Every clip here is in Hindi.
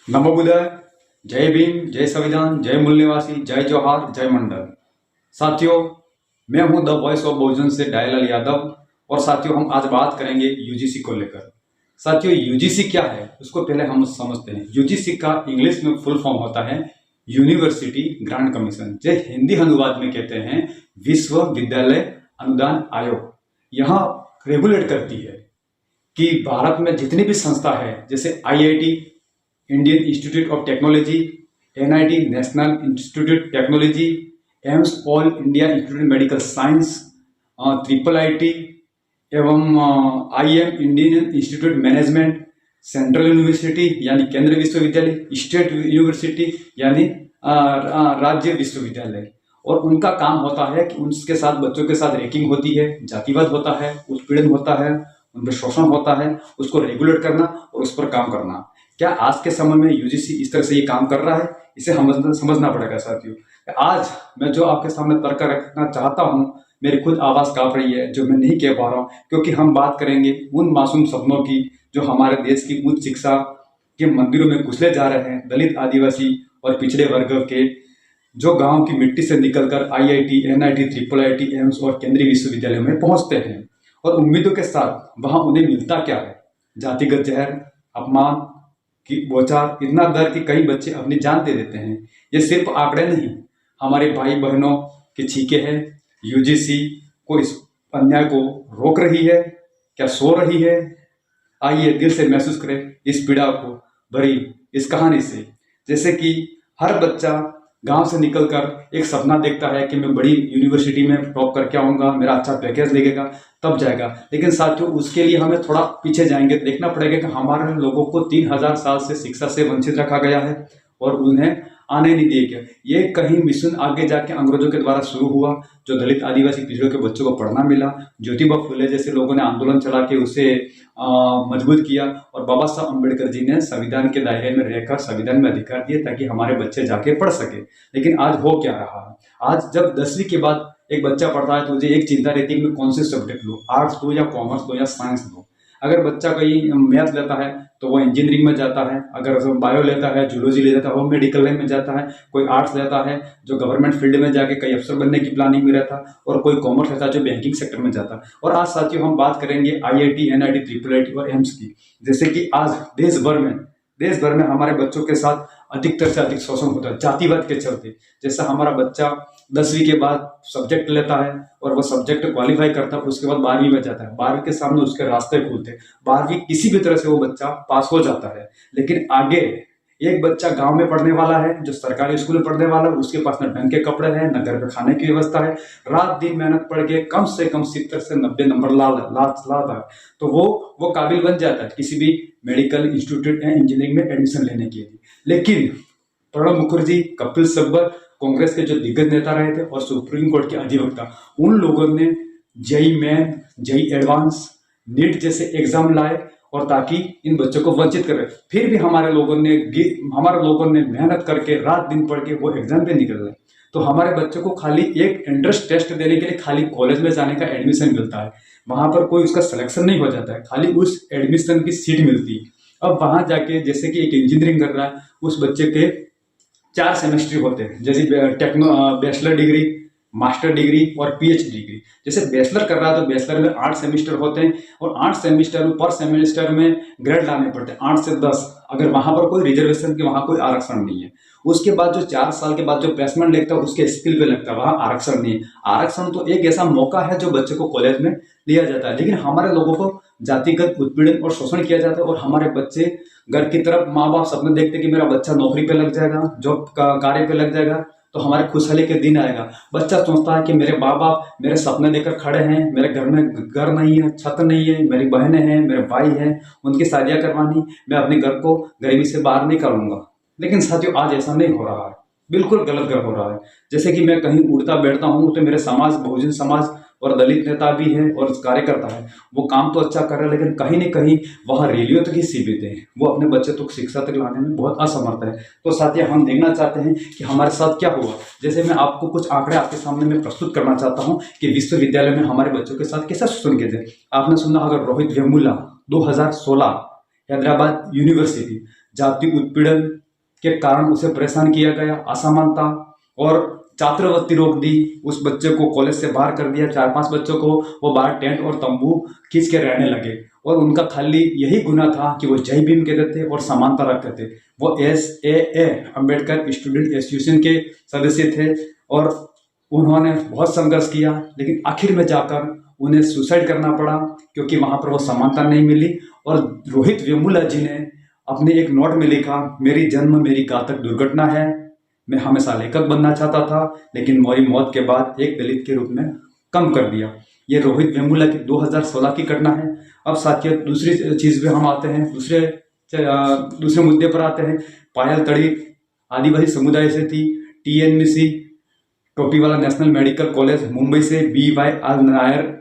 नमो बुद्धाय। जय भीम, जय संविधान, जय मूल निवासी, जय जौहार, जय मंडल। साथियों, मैं हूं द वॉइस ऑफ बहुजन से डायलाल यादव। और साथियों, हम आज बात करेंगे यूजीसी को लेकर। साथियों, यूजीसी क्या है उसको पहले हम समझते हैं। यूजीसी का इंग्लिश में फुल फॉर्म होता है यूनिवर्सिटी ग्रांट कमीशन, जो हिंदी अनुवाद में कहते हैं विश्वविद्यालय अनुदान आयोग। यहाँ रेगुलेट करती है कि भारत में जितनी भी संस्था है, जैसे IIT, Indian Institute of Technology, NIT National Institute Technology, AIIMS All India Institute Medical Science, triple IT एवं IIM Indian Institute Management, Central University यानी केंद्रीय विश्वविद्यालय, स्टेट यूनिवर्सिटी यानी राज्य विश्वविद्यालय। और उनका काम होता है कि उनके साथ बच्चों के साथ रैंकिंग होती है, जातिवाद होता है, उत्पीड़न होता है, उन पर शोषण होता है, उसको रेगुलेट करना और उस पर काम करना। क्या आज के समय में यूजीसी इस तरह से ये काम कर रहा है? इसे समझना पड़ेगा साथियों। आज मैं जो आपके सामने तर्क रखना चाहता हूँ, मेरी खुद आवाज़ कांप रही है जो मैं नहीं कह पा रहा हूँ, क्योंकि हम बात करेंगे उन मासूम सपनों की जो हमारे देश की उच्च शिक्षा के मंदिरों में घुसले जा रहे हैं। दलित, आदिवासी और पिछड़े वर्ग के जो गांव की मिट्टी से निकलकर IIT, NIT, triple IT, AIIMS और केंद्रीय विश्वविद्यालय में पहुंचते हैं। और उम्मीदों के साथ वहां उन्हें मिलता क्या है? जातिगत जहर, अपमान की बौछार, इतना डर कि कई बच्चे अपनी जान दे देते हैं। ये सिर्फ आंकड़े नहीं, हमारे भाई बहनों के छीके हैं। यूजीसी को इस अन्याय को रोक रही है, क्या सो रही है? आइए दिल से महसूस करें इस पीड़ा को भरी इस कहानी से। जैसे कि हर बच्चा गांव से निकलकर एक सपना देखता है कि मैं बड़ी यूनिवर्सिटी में टॉप करके आऊँगा, मेरा अच्छा पैकेज लगेगा, तब जाएगा। लेकिन साथियों, उसके लिए हमें थोड़ा पीछे जाएंगे, देखना पड़ेगा कि हमारे लोगों को 3000 साल से शिक्षा से वंचित रखा गया है और उन्हें आने नहीं दिया गया। ये कहीं मिशन आगे जाके अंग्रेजों के द्वारा शुरू हुआ, जो दलित, आदिवासी, पिछड़ों के बच्चों को पढ़ना मिला। ज्योतिबा फुले जैसे लोगों ने आंदोलन चला के उसे मजबूत किया और बाबा साहब अम्बेडकर जी ने संविधान के दायरे में रहकर संविधान में अधिकार दिए ताकि हमारे बच्चे जाके पढ़ सके। लेकिन आज हो क्या रहा है? आज जब 10वीं के बाद एक बच्चा पढ़ता है तो मुझे एक चिंता रहती है कि मैं कौन से सब्जेक्ट लूँ, आर्ट्स लूँ या कॉमर्स लूँ या साइंस लूँ। अगर बच्चा कहीं मैथ लेता है तो वो इंजीनियरिंग में जाता है, अगर बायो लेता है, जूलॉजी ले जाता है, वो मेडिकल लाइन में जाता है। कोई आर्ट्स लेता है जो गवर्नमेंट फील्ड में जाके कई अफसर बनने की प्लानिंग में रहता है, और कोई कॉमर्स लेता है जो बैंकिंग सेक्टर में जाता है। और आज साथियों हम बात करेंगे आईआईटी, एनआईटी, ट्रिपल आईटी और एम्स की। जैसे कि आज देश भर में हमारे बच्चों के साथ अधिकतर से अधिक शोषण होता है जातिवाद के चलते। जैसे हमारा बच्चा 10वीं के बाद सब्जेक्ट लेता है और वो सब्जेक्ट क्वालिफाई करता है, उसके बाद 12वीं में जाता है, 12वीं के सामने उसके रास्ते खुलते हैं, 12वीं किसी भी तरह से वो बच्चा पास हो जाता है। लेकिन आगे एक बच्चा गांव में पढ़ने वाला है, जो सरकारी स्कूल में पढ़ने वाला है, उसके पास न ढंग के कपड़े हैं, न घर पे खाने की व्यवस्था है, रात दिन मेहनत पढ़ के कम से कम 70 से 90 नंबर लाता है, तो वो काबिल बन जाता है किसी भी मेडिकल इंस्टीट्यूट या इंजीनियरिंग में एडमिशन लेने के लिए। लेकिन प्रणब मुखर्जी, कपिल सिब्बल, कांग्रेस के जो दिग्गज नेता रहे थे और सुप्रीम कोर्ट के अधिवक्ता, उन लोगों ने JEE Main, JEE advance, NEET जैसे एग्जाम लाए और ताकि इन बच्चों को वंचित करें। फिर भी हमारे लोगों ने मेहनत करके रात दिन पढ़ के वो एग्जाम पे निकल गए। तो हमारे बच्चों को खाली एक एंट्रेंस टेस्ट देने के लिए खाली कॉलेज में जाने का एडमिशन मिलता है, वहां पर कोई उसका सिलेक्शन नहीं हो जाता है, खाली उस एडमिशन की सीट मिलती है। अब वहां जाके जैसे कि एक इंजीनियरिंग कर रहा है, उस बच्चे के 4 सेमेस्टर होते हैं, जैसे बैचलर डिग्री, मास्टर डिग्री और पीएचडी डिग्री। जैसे बैचलर कर रहा है तो बैचलर में 8 सेमेस्टर होते हैं और 8 सेमेस्टर में पर सेमेस्टर में ग्रेड लाने पड़ते हैं 8 से 10। अगर वहां पर कोई रिजर्वेशन की, वहां कोई आरक्षण नहीं है। उसके बाद जो 4 साल के बाद जो प्लेसमेंट लगता है उसके स्किल पे लगता है, वहां आरक्षण नहीं है। आरक्षण तो एक ऐसा मौका है जो बच्चे को कॉलेज में लिया जाता है, लेकिन हमारे लोगों को जातिगत उत्पीड़न और शोषण किया जाता है। और हमारे बच्चे घर की तरफ, माँ बाप सपने देखते कि मेरा बच्चा नौकरी पे लग जाएगा, जॉब कार्य पे लग जाएगा तो हमारे खुशहाली के दिन आएगा। बच्चा सोचता है कि मेरे माँ बाप मेरे सपने देकर खड़े हैं, मेरे घर में घर नहीं है, छत नहीं है, मेरी बहनें हैं, मेरे भाई हैं, उनकी शादियां करवानी, मैं अपने घर को गरीबी से बाहर नहीं करूंगा। लेकिन साथियों आज ऐसा नहीं हो रहा है, बिल्कुल गलत हो रहा है। जैसे कि मैं कहीं उड़ता बैठता हूँ तो मेरे समाज, बहुजन समाज और दलित नेता भी है और कार्यकर्ता है, वो काम तो अच्छा कर रहे हैं, लेकिन कहीं न कहीं वहाँ रैलियों तक ही सीमित है, वो अपने बच्चे तक शिक्षा तक लाने में बहुत असमर्थ है। तो साथियों हम देखना चाहते हैं कि हमारे साथ क्या हुआ। जैसे मैं आपको कुछ आंकड़े आपके सामने मैं प्रस्तुत करना चाहता हूँ कि विश्वविद्यालय में हमारे बच्चों के साथ कैसा शोषण किया जाए। आपने सुना अगर रोहित वेमुला 2016 हैदराबाद यूनिवर्सिटी। जाति उत्पीड़न के कारण उसे परेशान किया गया, असमानता और छात्रवृत्ति रोक दी, उस बच्चे को कॉलेज से बाहर कर दिया। 4-5 बच्चों को वो बाहर टेंट और तंबू खींच के रहने लगे और उनका खाली यही गुना था कि वो जय भीम कहते थे और समानता रखते थे। वो SAA अम्बेडकर स्टूडेंट एसोसिएशन के सदस्य थे और उन्होंने बहुत संघर्ष किया, लेकिन आखिर में जाकर उन्हें सुसाइड करना पड़ा क्योंकि वहाँ पर वो समानता नहीं मिली। और रोहित वेमुला जी ने अपने एक नोट में लिखा, मेरी जन्म मेरी घातक दुर्घटना है, मैं हमेशा लेखक बनना चाहता था लेकिन मेरी मौत के बाद एक दलित के रूप में कम कर दिया। ये रोहित वेमुला की 2016 की घटना है। अब साथियों दूसरी चीज़ पे हम आते हैं, दूसरे मुद्दे पर आते हैं। पायल तड़ी आदिवासी समुदाय से थी, TNMC Topiwala national medical college Mumbai से BYR नायर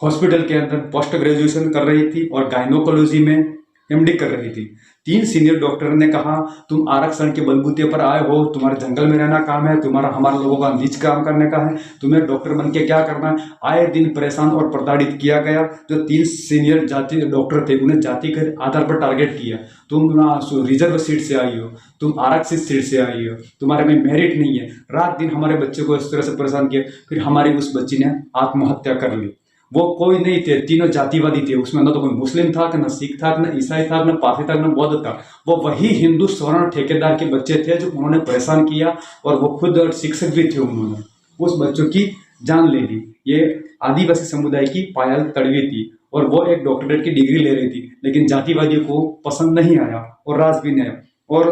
हॉस्पिटल के अंदर पोस्ट ग्रेजुएशन कर रही थी और गायनोकोलॉजी में MD कर रही थी। 3 सीनियर डॉक्टर ने कहा, तुम आरक्षण के बलबूते पर आए हो, तुम्हारे जंगल में रहना काम है, तुम्हारा हमारे लोगों का नीच काम करने का है, तुम्हें डॉक्टर बन के क्या करना है। आए दिन परेशान और प्रताड़ित किया गया। जो 3 सीनियर जाति डॉक्टर थे उन्हें जाति के आधार पर टारगेट किया, तुम रिजर्व सीट से आई हो, तुम आरक्षित सीट से आई हो, तुम्हारे में मेरिट नहीं है। रात दिन हमारे बच्चे को इस तरह से परेशान किया। फिर हमारी उस बच्ची ने आत्महत्या कर ली। वो कोई नहीं थे, तीनों जातिवादी थे, उसमें न तो कोई मुस्लिम था, न सिख था, न ईसाई था, न पारसी था, न बौद्ध था। वो वही हिंदू स्वर्ण ठेकेदार के बच्चे थे जो उन्होंने परेशान किया और वो खुद शिक्षक भी थे। उन्होंने उस बच्चों की जान ले ली। ये आदिवासी समुदाय की पायल तड़वी थी और वो एक डॉक्टरेट की डिग्री ले रही थी, लेकिन जातिवादियों को पसंद नहीं आया और राज भी नहीं आया। और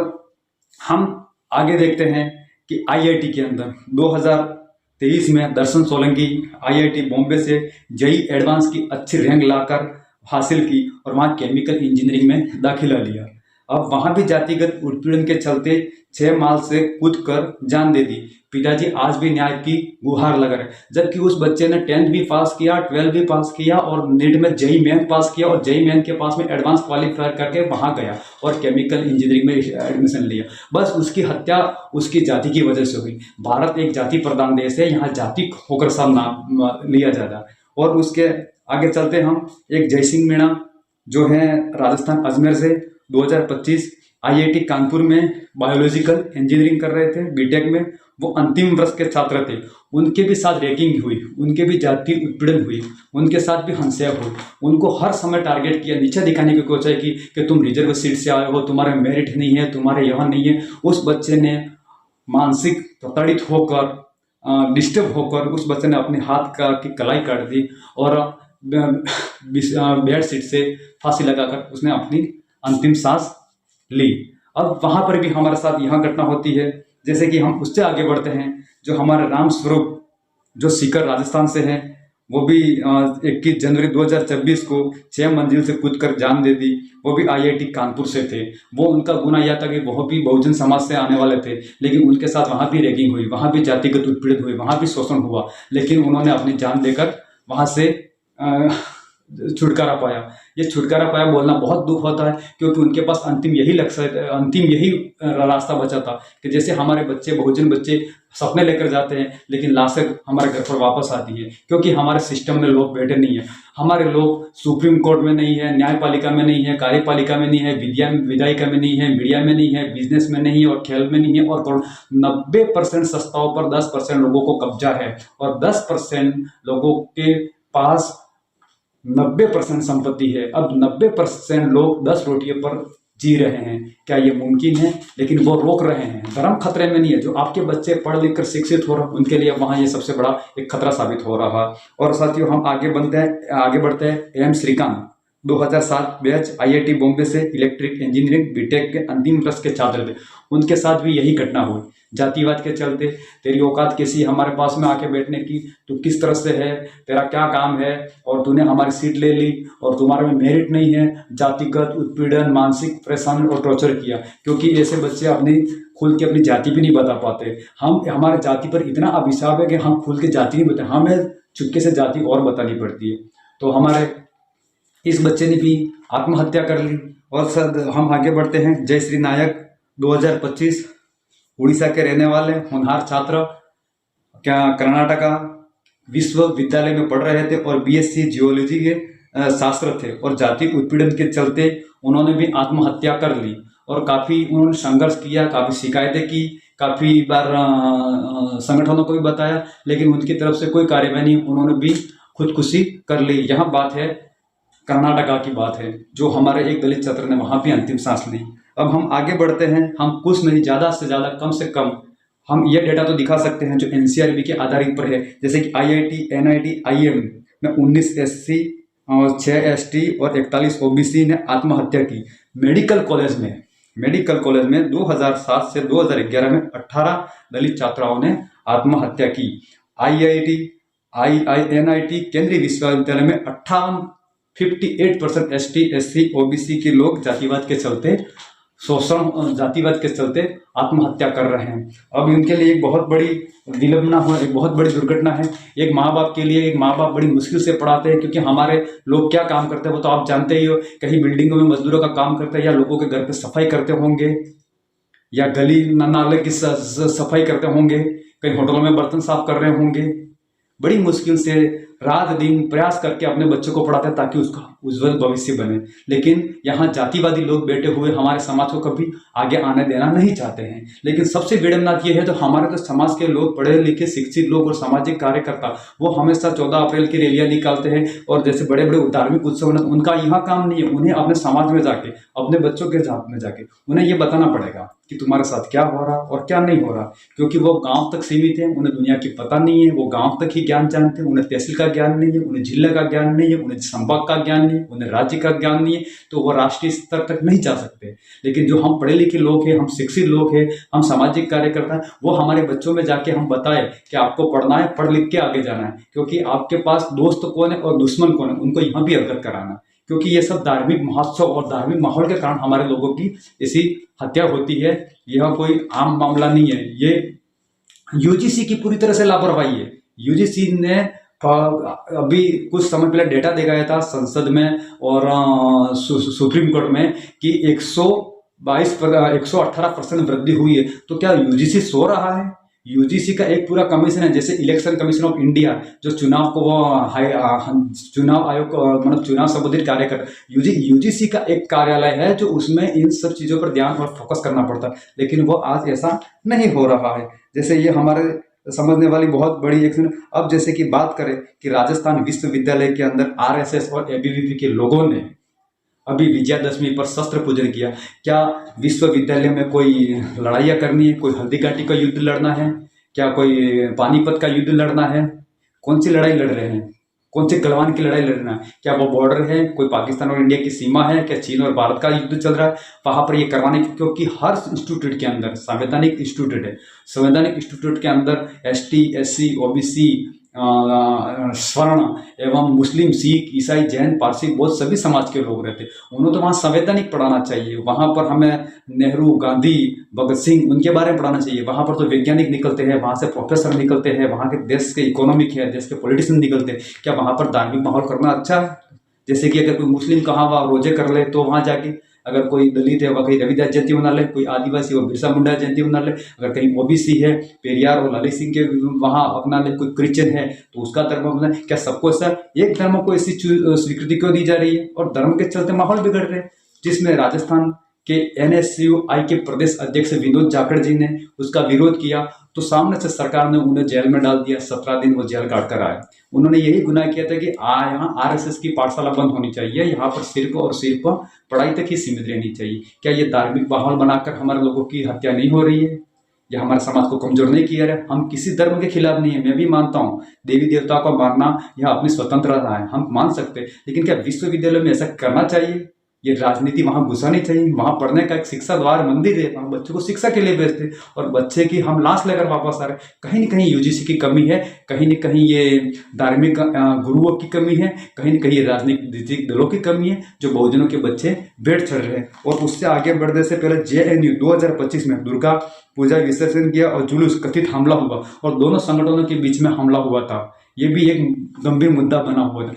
हम आगे देखते हैं कि IIT के अंदर 2023 में दर्शन सोलंकी IIT बॉम्बे से JEE एडवांस की अच्छी रैंक लाकर हासिल की और वहाँ केमिकल इंजीनियरिंग में दाखिला लिया। अब वहाँ भी जातिगत उत्पीड़न के चलते 6 माल से कूद कर जान दे दी। पिताजी आज भी न्याय की गुहार लगा रहे, जबकि उस बच्चे ने 10th भी पास किया, 12th भी पास किया और नीट में JEE मेन पास किया और JEE मेन के पास में एडवांस क्वालिफाई करके वहाँ गया और केमिकल इंजीनियरिंग में एडमिशन लिया। बस उसकी हत्या उसकी जाति की वजह से हुई। भारत एक जाति प्रधान देश है, यहाँ जाति होकर सब नाम लिया जाता है। और उसके आगे चलते हम, एक जयसिंह मीणा जो है राजस्थान अजमेर से 2025 IIT कानपुर में बायोलॉजिकल इंजीनियरिंग कर रहे थे, बीटेक में। वो अंतिम वर्ष के छात्र थे, उनके भी साथ रैगिंग हुई, उनके भी जाति उत्पीड़न हुई, उनके साथ भी हिंसा हुई। उनको हर समय टारगेट किया, नीचे दिखाने की कोशिश की कि तुम रिजर्व सीट से आए हो, तुम्हारे मेरिट नहीं है, तुम्हारे यहाँ नहीं है। उस बच्चे ने मानसिक प्रताड़ित होकर, डिस्टर्ब होकर उस बच्चे ने अपने हाथ की कलाई काट दी और बेड सीट से फांसी लगाकर उसने अपनी अंतिम सांस ली। अब वहाँ पर भी हमारे साथ यहाँ घटना होती है। जैसे कि हम उससे आगे बढ़ते हैं, जो हमारे राम स्वरूप जो सीकर राजस्थान से हैं, वो भी 21 जनवरी 2026 को 6 मंजिल से कूद कर जान दे दी। वो भी IIT कानपुर से थे। वो उनका गुना यह था कि वो भी बहुजन समाज से आने वाले थे, लेकिन उनके साथ वहाँ भी रैगिंग हुई, वहाँ भी जातिगत उत्पीड़न हुई, वहाँ भी शोषण हुआ, लेकिन उन्होंने अपनी जान देकर वहाँ से छुटकारा पाया। ये छुटकारा पाया बोलना बहुत दुख होता है, क्योंकि उनके पास अंतिम यही रास्ता बचा था कि जैसे हमारे बच्चे, बहुजन बच्चे सपने लेकर जाते हैं, लेकिन लाशें हमारे घर पर वापस आती है, क्योंकि हमारे सिस्टम में लोग बैठे नहीं है। हमारे लोग सुप्रीम कोर्ट में नहीं है, न्यायपालिका में नहीं है, कार्यपालिका में नहीं है, विधायिका में नहीं है, मीडिया में नहीं है, बिजनेस में नहीं है और खेल में नहीं है। और 90% संस्थाओं पर 10% लोगों को कब्जा है और 10% लोगों के पास 90% संपत्ति है। अब 90% लोग 10 रोटियों पर जी रहे हैं। क्या ये मुमकिन है? लेकिन वो रोक रहे हैं। धर्म खतरे में नहीं है। जो आपके बच्चे पढ़ लिख कर शिक्षित हो रहे हैं, उनके लिए वहाँ ये सबसे बड़ा एक खतरा साबित हो रहा है। और साथियों हम आगे बढ़ते हैं। AM Srikanth 2007 batch IIT Bombay से इलेक्ट्रिक इंजीनियरिंग बीटेक के अंतिम वर्ष के छात्र थे। उनके साथ भी यही घटना हुई। जातिवाद के चलते, तेरी औकात कैसी है हमारे पास में आके बैठने की, तू किस तरह से है, तेरा क्या काम है, और तूने हमारी सीट ले ली और तुम्हारे में मेरिट नहीं है। जातिगत उत्पीड़न, मानसिक परेशान और टॉर्चर किया, क्योंकि ऐसे बच्चे अपनी खुल के अपनी जाति भी नहीं बता पाते। हमारे जाति पर इतना अभिशाप है कि हम खुल के जाति नहीं बताते, हमें चुपके से जाति और बतानी पड़ती है। तो हमारे इस बच्चे ने भी आत्महत्या कर ली। और सर हम आगे बढ़ते हैं। जयश्री नायक 2025 उड़ीसा के रहने वाले होनहार छात्र, क्या कर्नाटका विश्वविद्यालय में पढ़ रहे थे और BSc जियोलॉजी के शास्त्र थे और जाति उत्पीड़न के चलते उन्होंने भी आत्महत्या कर ली और काफ़ी उन्होंने संघर्ष किया, काफ़ी शिकायतें की, काफ़ी बार संगठनों को भी बताया, लेकिन उनकी तरफ से कोई कार्यवाही नहीं, उन्होंने भी खुदकुशी कर ली। यहाँ बात है कर्नाटका की बात है, जो हमारे एक दलित छात्र ने वहाँ भी अंतिम सांस ली। अब हम आगे बढ़ते हैं, हम कुछ नहीं, ज़्यादा से ज़्यादा कम से कम हम ये डेटा तो दिखा सकते हैं जो एनसीआरबी के आधारित पर है, जैसे कि आईआईटी, एनआईटी, आईएम में 19 एससी और 6 एसटी और 41 ओबीसी ने आत्महत्या की। मेडिकल कॉलेज में 2007 से 2011 में 18 दलित छात्राओं ने आत्महत्या की। आईआईटी, एनआईटी, केंद्रीय विश्वविद्यालय में 58% एसटी, एससी, ओबीसी के लोग जातिवाद के चलते जातिवाद के चलते आत्महत्या कर रहे हैं। अब इनके लिए एक बहुत बड़ी विलंबना हो, एक बहुत बड़ी दुर्घटना है। एक माँ बाप के लिए, एक माँ बाप बड़ी मुश्किल से पढ़ाते हैं, क्योंकि हमारे लोग क्या काम करते हैं वो तो आप जानते ही हो। कहीं बिल्डिंगों में मजदूरों का काम करते हैं, या लोगों के घर पे सफाई करते होंगे, या गली नाले की सफाई करते होंगे, कहीं होटलों में बर्तन साफ कर रहे होंगे। बड़ी मुश्किल से रात दिन प्रयास करके अपने बच्चों को पढ़ाते हैं ताकि उसका उज्जवल भविष्य बने। लेकिन यहाँ जातिवादी लोग बैठे हुए हमारे समाज को कभी आगे आने देना नहीं चाहते हैं। लेकिन सबसे विडम्बनाक ये है, तो हमारे तो समाज के लोग, पढ़े लिखे शिक्षित लोग और सामाजिक कार्यकर्ता, वो हमेशा 14 अप्रैल की रैलियां निकालते हैं और जैसे बड़े बड़े धार्मिक उत्सव, उनका यहाँ काम नहीं है। उन्हें अपने समाज में जाके, अपने बच्चों के साथ में जाके उन्हें ये बताना पड़ेगा कि तुम्हारे साथ क्या हो रहा और क्या नहीं हो रहा, क्योंकि वो गांव तक सीमित है, उन्हें दुनिया की पता नहीं है। वो गांव तक ही ज्ञान जानते हैं, उन्हें तहसील का ज्ञान नहीं है, उन्हें जिले का ज्ञान नहीं है, उन्हें संभाग का ज्ञान नहीं है, उन्हें राज्य का ज्ञान नहीं है, तो वो राष्ट्रीय स्तर तक नहीं जा सकते। लेकिन जो हम पढ़े लिखे लोग हैं, हम शिक्षित लोग हैं, हम सामाजिक कार्यकर्ता हैं, वो हमारे बच्चों में जाके हम बताएं कि आपको पढ़ना है, पढ़ लिख के आगे जाना है, क्योंकि आपके पास दोस्त कौन है और दुश्मन कौन है, उनको यहाँ भी अवगत कराना। क्योंकि ये सब धार्मिक महोत्सव और धार्मिक माहौल के कारण हमारे लोगों की ऐसी हत्या होती है। यह कोई आम मामला नहीं है, ये यूजीसी की पूरी तरह से लापरवाही है। यूजीसी ने अभी कुछ समय पहले डेटा दिखाया था संसद में और सुप्रीम कोर्ट में कि 118% वृद्धि हुई है। तो क्या यूजीसी सो रहा है? यूजीसी का एक पूरा कमीशन है, जैसे इलेक्शन कमीशन ऑफ इंडिया, जो चुनाव को चुनाव आयोग मतलब चुनाव संबंधित कार्य कर, यूजीसी का एक कार्यालय है जो उसमें इन सब चीज़ों पर ध्यान और फोकस करना पड़ता है। लेकिन वो आज ऐसा नहीं हो रहा है। जैसे ये हमारे समझने वाली बहुत बड़ी एक। अब जैसे कि बात करें कि राजस्थान विश्वविद्यालय के अंदर आरएसएस और एबीवीपी के लोगों ने अभी विजयादशमी पर शस्त्र पूजन किया। क्या विश्वविद्यालय में कोई लड़ाइयाँ करनी है? कोई हल्दी घाटी का युद्ध लड़ना है? क्या कोई पानीपत का युद्ध लड़ना है? कौन सी लड़ाई लड़ रहे हैं? कौन सी गलवान की लड़ाई लड़ना है? क्या वो बॉर्डर है? कोई पाकिस्तान और इंडिया की सीमा है? क्या चीन और भारत का युद्ध चल रहा है वहाँ पर ये करवाने की? क्योंकि हर इंस्टीट्यूट के अंदर संवैधानिक इंस्टीट्यूट है, संवैधानिक इंस्टीट्यूट के अंदर एसटी, एससी, ओबीसी, स्वर्ण एवं मुस्लिम, सिख, ईसाई, जैन, पारसी, बौद्ध सभी समाज के लोग रहते हैं। उन्होंने तो वहाँ संवैधानिक पढ़ाना चाहिए। वहाँ पर हमें नेहरू, गांधी, भगत सिंह उनके बारे में पढ़ाना चाहिए। वहाँ पर तो वैज्ञानिक निकलते हैं, वहाँ से प्रोफेसर निकलते हैं, वहाँ के देश के इकोनॉमिक है, देश के पॉलिटिशियन निकलते हैं। क्या वहाँ पर धार्मिक माहौल करना अच्छा है? जैसे कि अगर कोई मुस्लिम कहाँ वहाँ रोजे कर ले तो वहाँ जाके, अगर कोई दलित है वह कहीं रविदास जयंती मना ले, कोई आदिवासी वो बिरसा मुंडा जयंती मना ले, अगर कहीं ओबीसी है पेरियार और लाली सिंह के वहाँ अपना ले, कोई क्रिश्चियन है तो उसका धर्म अपना। क्या सबको ऐसा एक धर्म को ऐसी स्वीकृति क्यों दी जा रही है? और धर्म के चलते माहौल बिगड़ रहे हैं, जिसमें राजस्थान के एनएसयूआई के प्रदेश अध्यक्ष विनोद जाखड़ जी ने उसका विरोध किया तो सामने से सरकार ने उन्हें जेल में डाल दिया। 17 दिन वो जेल काट कर आए। उन्होंने यही गुनाह किया था कि यहाँ आरएसएस की पाठशाला बंद होनी चाहिए, यहाँ पर सिर्फ और सिर्फ पढ़ाई तक ही सीमित रहनी चाहिए। क्या ये धार्मिक माहौल बनाकर हमारे लोगों की हत्या नहीं हो रही है? या हमारे समाज को कमजोर नहीं किया है? हम किसी धर्म के खिलाफ नहीं है, मैं भी मानता हूँ देवी देवताओं को मानना यह अपनी स्वतंत्रता है, हम मान सकते हैं। लेकिन क्या विश्वविद्यालय में ऐसा करना चाहिए? ये राजनीति वहाँ घुसानी चाहिए। वहाँ पढ़ने का एक शिक्षा द्वार मंदिर है, हम बच्चों को शिक्षा के लिए भेजते और बच्चे की हम लाश लेकर वापस आ रहे। कहीं न कहीं यूजीसी की कमी है, कहीं न कहीं ये धार्मिक गुरुओं की कमी है, कहीं न कहीं ये राजनीतिक दलों की कमी है, जो बहुजनों के बच्चे बैठ चढ़ रहे हैं। और उससे आगे बढ़ने से पहले जेएनयू 2025 में दुर्गा पूजा विसर्जन किया और जुलूस कथित हमला हुआ और दोनों संगठनों के बीच में हमला हुआ था। ये भी एक गंभीर मुद्दा बना हुआ था।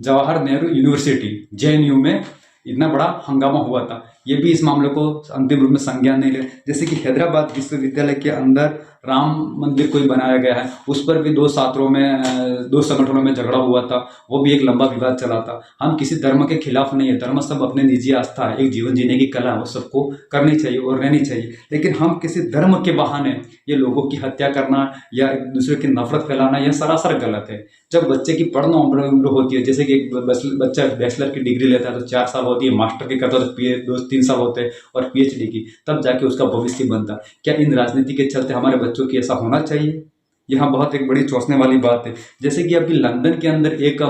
जवाहर नेहरू यूनिवर्सिटी जेएनयू में इतना बड़ा हंगामा हुआ था। ये भी इस मामले को अंतिम रूप में संज्ञान नहीं ले। जैसे कि हैदराबाद विश्वविद्यालय के अंदर राम मंदिर कोई बनाया गया है, उस पर भी दो संगठनों में झगड़ा हुआ था, वो भी एक लंबा विवाद चला था। हम किसी धर्म के खिलाफ नहीं है, धर्म सब अपने निजी आस्था है, एक जीवन जीने की कला है, वो सबको करनी चाहिए और रहनी चाहिए। लेकिन हम किसी धर्म के बहाने ये लोगों की हत्या करना या एक दूसरे की नफरत फैलाना, यह सरासर गलत है। जब बच्चे की पढ़ना उम्र होती है, जैसे कि एक बच्चा बैचलर की डिग्री लेता है तो 4 साल होती है, मास्टर की करता है तो 2-3 साल होते हैं, और पीएचडी की, तब जाके उसका भविष्य बनता। क्या इन राजनीति के चलते हमारे बच्चों की ऐसा होना चाहिए? यहाँ बहुत एक बड़ी चौंकने वाली बात है। जैसे कि अभी लंदन के अंदर एक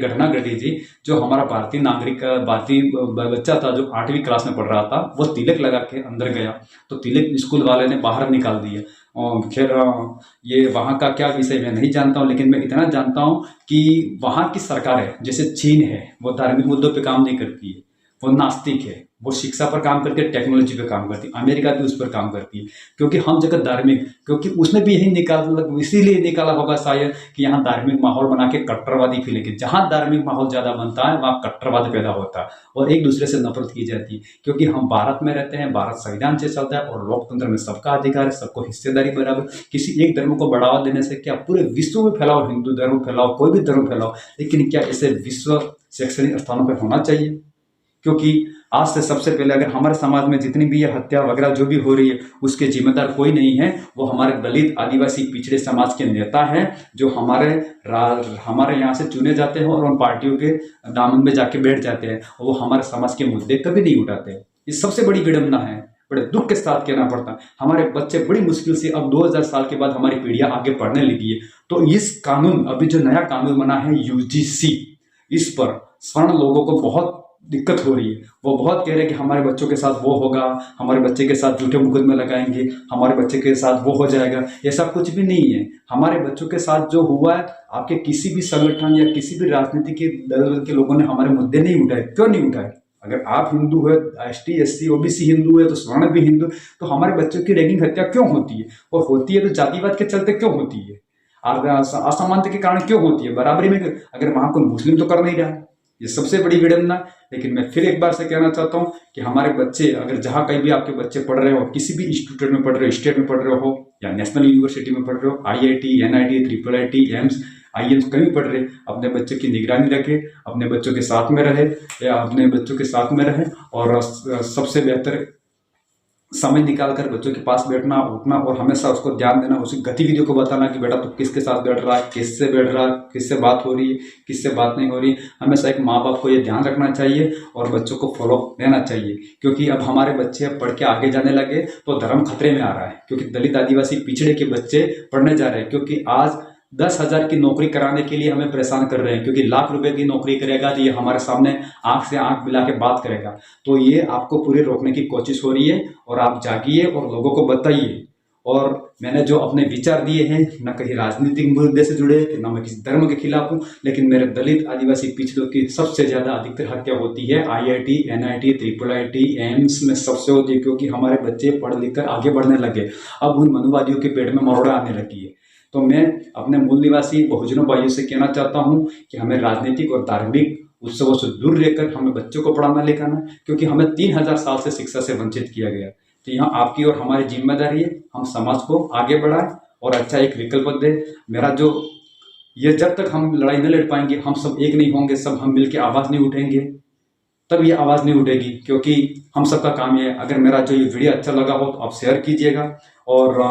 घटना घटी थी, जो हमारा भारतीय नागरिक, भारतीय बच्चा था जो 8वीं क्लास में पढ़ रहा था, वो तिलक लगा के अंदर गया, तो तिलक स्कूल वाले ने बाहर निकाल दिया। और खैर ये वहाँ का क्या विषय मैं नहीं जानता हूँ, लेकिन मैं इतना जानता हूँ कि वहाँ की सरकारें, जैसे चीन है, वो धार्मिक मुद्दों पे काम नहीं करती है, वो नास्तिक है, वो शिक्षा पर काम करती है, टेक्नोलॉजी पे काम करती है। अमेरिका भी उस पर काम करती है, क्योंकि हम जगह धार्मिक, क्योंकि उसने भी इसीलिए निकाला होगा शायद कि यहाँ धार्मिक माहौल बना के कट्टरवादी फैलेगी। जहाँ धार्मिक माहौल ज़्यादा बनता है वहाँ कट्टरवाद पैदा होता है और एक दूसरे से नफरत की जाती है। क्योंकि हम भारत में रहते हैं, भारत संविधान से चलता है और लोकतंत्र में सबका अधिकार है, सबको हिस्सेदारी बराबर। किसी एक धर्म को बढ़ावा देने से क्या पूरे विश्व में फैलाओ, हिंदू धर्म फैलाओ, कोई भी धर्म फैलाओ, लेकिन क्या इसे विश्व शैक्षणिक स्थानों पर होना चाहिए? क्योंकि आज से सबसे पहले अगर हमारे समाज में जितनी भी ये हत्या वगैरह जो भी हो रही है, उसके जिम्मेदार कोई नहीं है, वो हमारे दलित, आदिवासी, पिछड़े समाज के नेता हैं, जो हमारे यहाँ से चुने जाते हैं और उन पार्टियों के दामन में जाके बैठ जाते हैं, और वो हमारे समाज के मुद्दे कभी नहीं उठाते। ये सबसे बड़ी विडंबना है, बड़े दुख के साथ कहना पड़ता। हमारे बच्चे बड़ी मुश्किल से, अब 2000 साल के बाद हमारी पीढ़ियां आगे पढ़ने लगी है, तो इस कानून, अभी जो नया कानून बना है यूजीसी, इस पर सवर्ण लोगों को बहुत दिक्कत हो रही है। वो बहुत कह रहे हैं कि हमारे बच्चों के साथ वो होगा, हमारे बच्चे के साथ झूठे मुकदमे लगाएंगे, हमारे बच्चे के साथ वो हो जाएगा। ऐसा कुछ भी नहीं है। हमारे बच्चों के साथ जो हुआ है, आपके किसी भी संगठन या किसी भी राजनीति के दल के लोगों ने हमारे मुद्दे नहीं उठाए। क्यों नहीं उठाए? अगर आप हिंदू है, एसटी, एससी, ओबीसी हिंदू है, तो स्वर्ण भी हिंदू, तो हमारे बच्चों की रैगिंग हत्या क्यों होती है? और होती है तो जातिवाद के चलते क्यों होती है? असमानता के कारण क्यों होती है? बराबरी में अगर वहां कोई मुस्लिम तो कर नहीं रहा है, ये सबसे बड़ी विडंबना। लेकिन मैं फिर एक बार से कहना चाहता हूँ कि हमारे बच्चे, अगर जहाँ कहीं भी आपके बच्चे पढ़ रहे हो, किसी भी इंस्टीट्यूट में पढ़ रहे हो, स्टेट में पढ़ रहे हो या नेशनल यूनिवर्सिटी में पढ़ रहे हो, IIT, NIT, IIIT, AIIMS, IIMs कहीं पढ़ रहे, अपने बच्चे की निगरानी रखे, अपने बच्चों के साथ में रहे और सबसे बेहतर समय निकालकर बच्चों के पास बैठना, उठना और हमेशा उसको ध्यान देना, उसकी गतिविधियों को बताना कि बेटा तू किसके साथ बैठ रहा है, किससे बैठ रहा है, किससे बात हो रही है, किससे बात नहीं हो रही। हमेशा एक माँ बाप को ये ध्यान रखना चाहिए और बच्चों को फॉलो रहना चाहिए। क्योंकि अब हमारे बच्चे पढ़ के आगे जाने लगे तो धर्म खतरे में आ रहा है, क्योंकि दलित, आदिवासी, पिछड़े के बच्चे पढ़ने जा रहे हैं। क्योंकि आज 10,000 की नौकरी कराने के लिए हमें परेशान कर रहे हैं, क्योंकि लाख रुपए की नौकरी करेगा तो ये हमारे सामने आंख से आंख मिला के बात करेगा। तो ये आपको पूरे रोकने की कोशिश हो रही है और आप जागिए और लोगों को बताइए। और मैंने जो अपने विचार दिए हैं, न कहीं राजनीतिक मुद्दे से जुड़े, न मैं किसी धर्म के खिलाफ हूँ, लेकिन मेरे दलित, आदिवासी, पिछड़ों की सबसे ज्यादा अधिकतर हत्या होती है IIT, NIT, IIIT, एम्स में सबसे होती है, क्योंकि हमारे बच्चे पढ़ लिख कर आगे बढ़ने लगे। अब उन मनुवादियों के पेट में मरोड़ा आने लगी है। तो मैं अपने मूल निवासी बहुजनों भाइयों से कहना चाहता हूं कि हमें राजनीतिक और धार्मिक उत्सवों से दूर रहकर हमें बच्चों को पढ़ाना लिखाना, क्योंकि हमें 3000 साल से शिक्षा से वंचित किया गया। तो यहाँ आपकी और हमारी जिम्मेदारी है, हम समाज को आगे बढ़ाएं और अच्छा एक विकल्प दें। मेरा जो ये, जब तक हम लड़ाई न लड़ पाएंगे, हम सब एक नहीं होंगे, सब हम मिलकर आवाज़ नहीं उठेंगे, तब ये आवाज़ नहीं उठेगी। क्योंकि हम सबका काम ये है। अगर मेरा जो ये वीडियो अच्छा लगा हो तो आप शेयर कीजिएगा और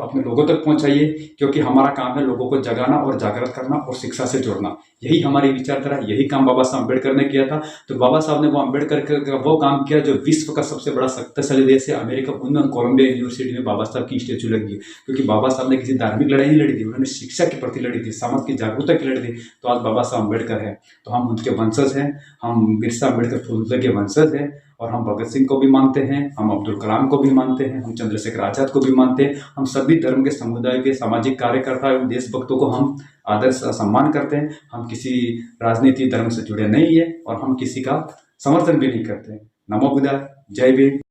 अपने लोगों तक पहुंचाइए, क्योंकि हमारा काम है लोगों को जगाना और जागृत करना और शिक्षा से जोड़ना। यही हमारी विचारधारा, यही काम बाबा साहब अम्बेडकर ने किया था। तो बाबा साहब ने वो अम्बेडकर का वो काम किया जो विश्व का सबसे बड़ा शक्तिशाली देश है अमेरिका, उन्होंने कोलंबिया यूनिवर्सिटी में बाबा साहब की स्टेचू लगी है। क्योंकि बाबा साहब ने किसी धार्मिक लड़ाई नहीं लड़ी थी, उन्होंने शिक्षा के प्रति लड़ी थी, समाज की जागरूकता की लड़ी थी। तो आज बाबा साहब अम्बेडकर है, तो हम उनके वंशज हैं, हम बिरसा अम्बेडकर फुले के वंशज हैं। और हम भगत सिंह को भी मानते हैं, हम अब्दुल कलाम को भी मानते हैं, हम चंद्रशेखर आजाद को भी मानते हैं। हम सभी धर्म के, समुदाय के, सामाजिक कार्यकर्ता एवं देशभक्तों को हम आदर सम्मान करते हैं। हम किसी राजनीति धर्म से जुड़े नहीं है और हम किसी का समर्थन भी नहीं करते हैं। नमो बुद्धाय, जय भीम।